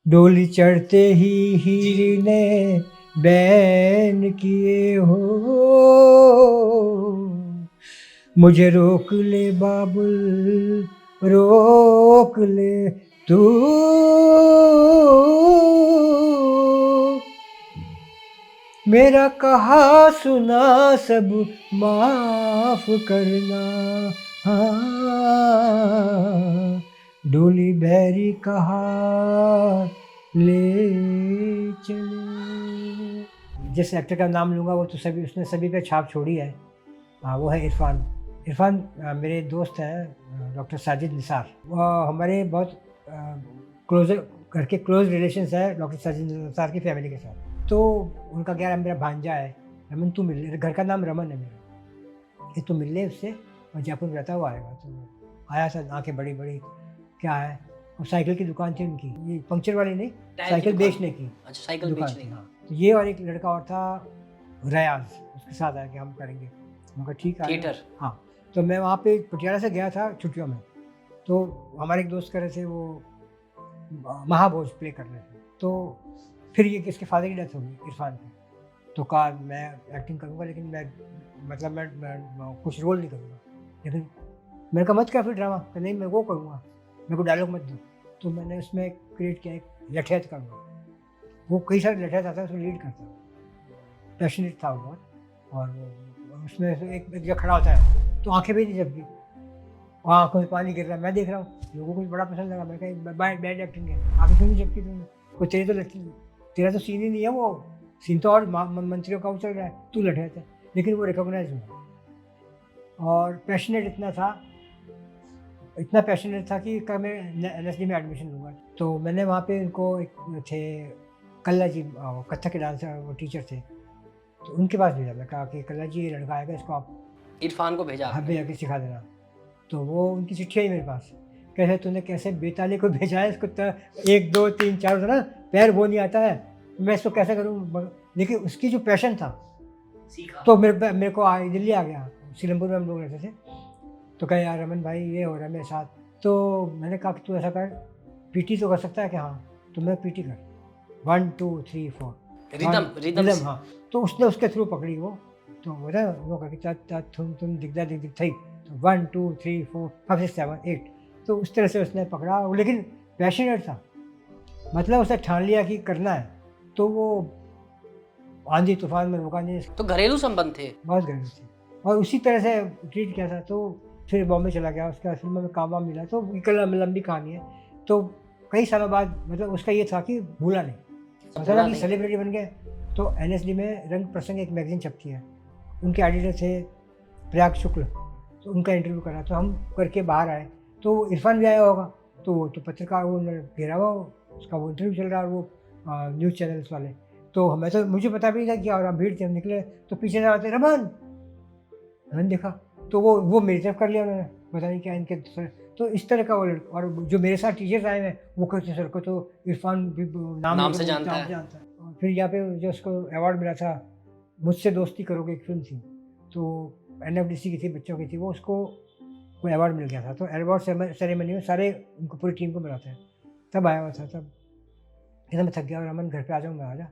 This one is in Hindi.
डोली चढ़ते ही हीर ने बैन किए हो, मुझे रोक ले बाबुल, रोक ले तू, मेरा कहा सुना सब माफ करना, हाँ डोली बैरी कहा ले चले। जिस एक्टर का नाम लूँगा वो तो सभी उसने सभी पे छाप छोड़ी है। हाँ, वो है इरफान। इरफान मेरे दोस्त हैं डॉक्टर साजिद निसार। वो हमारे बहुत क्लोज घर के क्लोज रिलेशंस है डॉक्टर साजिद निसार की फैमिली के साथ। तो उनका क्या है, मेरा भांजा है रमन, तू मिल ले, घर का नाम रमन है मेरा, ये तू मिल ले उससे, और जयपुर में रहता हुआ आएगा। तो आया था, आंखें बड़ी बड़ी, क्या है, और साइकिल की दुकान थी उनकी, ये पंक्चर वाली नहीं, साइकिल बेचने की। अच्छा, साइकिल दुकान बेचने थी, की। हाँ। तो ये और एक लड़का और था रयाज, उसके साथ आया कि हम करेंगे। मैं ठीक है थिएटर। हाँ। तो मैं वहाँ पे पटियाला से गया था छुट्टियों में, तो हमारे एक दोस्त कर रहे थे वो महाभोज प्ले कर रहे थे। तो फिर ये कि इसके फादर की डेथ हो गई इरफान की, तो कहा मैं एक्टिंग करूँगा लेकिन मैं कुछ रोल नहीं करूँगा। लेकिन मैंने कहा मत कर फिर ड्रामा, तो नहीं मैं वो करूँगा, मेरे को डायलॉग मत दो। तो मैंने उसमें क्रिएट किया एक लठैत करूँगा, वो कई सारे लठैत आता है उसको लीड करता है, पैशनेट था वो बहुत। और वो उसमें से एक जगह खड़ा होता है तो आंखें भी नहीं झपकी, वहाँ आंखों से पानी गिर रहा है, मैं देख रहा हूँ, लोगों को बड़ा पसंद लगा। मैं कहा बैड एक्टिंग है, आंखें क्यों नहीं झपकी तुमने, कोई तेरी तो लगती, तेरा तो सीन ही नहीं है, वो सीन तो और मंत्रियों का चल रहा है, तू लठैत है। लेकिन वो रिकॉग्नाइज हुआ और पैशनेट इतना पैशनेट था कि कल मैं NSD में एडमिशन लूँगा। तो मैंने वहाँ पे उनको एक थे कल्ला जी, कथक के डांसर, वो टीचर थे, तो उनके पास भेजा। मैं कहा कि कल्ला जी ये लड़का आएगा, इसको आप इरफान को भेजा हाँ आपने? भेजा के सिखा देना। तो वो उनकी चिट्ठी आई मेरे पास, कैसे तूने कैसे बेताले को भेजा है, इसको 1 2 3 4 ना पैर वो नहीं आता है, मैं इसको कैसे करूँ। लेकिन उसकी जो पैशन था सीखा। तो मेरे को दिल्ली आ गया, सीलमपुर में हम लोग रहते थे। तो कहे यार रमन भाई ये हो रहा है मेरे साथ। तो मैंने कहा कि तू ऐसा कर, पीटी तो कर सकता है कि हाँ, तो मैं पीटी कर 1 2 3 4 रिदम। हाँ। तो उसने उसके थ्रू पकड़ी वो, तो बोला वो करके तुम दिखदा दिख दिख थी, तो 1 2 3 4 5 6 7 8, तो उस तरह से उसने पकड़ा। लेकिन पैशनेट था, मतलब उसने ठान लिया कि करना है, तो वो आंधी तूफान में रुका नहीं। तो घरेलू संबंध थे? बहुत गरीब थी, और उसी तरह से ट्रीट किया था। तो फिर बॉम्बे चला गया, उसके बाद फिल्मों में काम वाम मिला, तो लंबी कहानी है। तो कई सालों बाद मतलब उसका ये था कि भूला नहीं, मतलब कि सेलिब्रिटी बन गए। तो NSD में रंग प्रसंग एक मैगजीन छपती है, उनके एडिटर थे प्रयाग शुक्ल, तो उनका इंटरव्यू करा, तो हम करके बाहर आए, तो इरफान भी आया होगा, तो वो तो पत्रकार वो घेरा हुआ, उसका वो इंटरव्यू चल रहा है, वो न्यूज़ चैनल्स वाले। तो हमें तो मुझे पता भी नहीं था कि, और हम भीड़ थे, हम निकले तो पीछे से आते रमन देखा, तो वो मेरी तरफ कर लिया उन्होंने, पता नहीं क्या इनके सर। तो इस तरह का वो और जो मेरे साथ टीचर्स आए हैं वो कहते सर को तो इरफान भी नाम से जानता है। और फिर यहाँ पे जो उसको अवार्ड मिला था, मुझसे दोस्ती करोगे, एक फिल्म थी, तो NFDC की थी, बच्चों की थी, वो उसको कोई अवार्ड मिल गया था। तो अवार्ड सेरेमनी में सारे उनको पूरी टीम को मिलाते हैं, तब आया हुआ था, तब कहता मैं थक गया, रमन घर पे आ जाऊँ, मैं आ जा।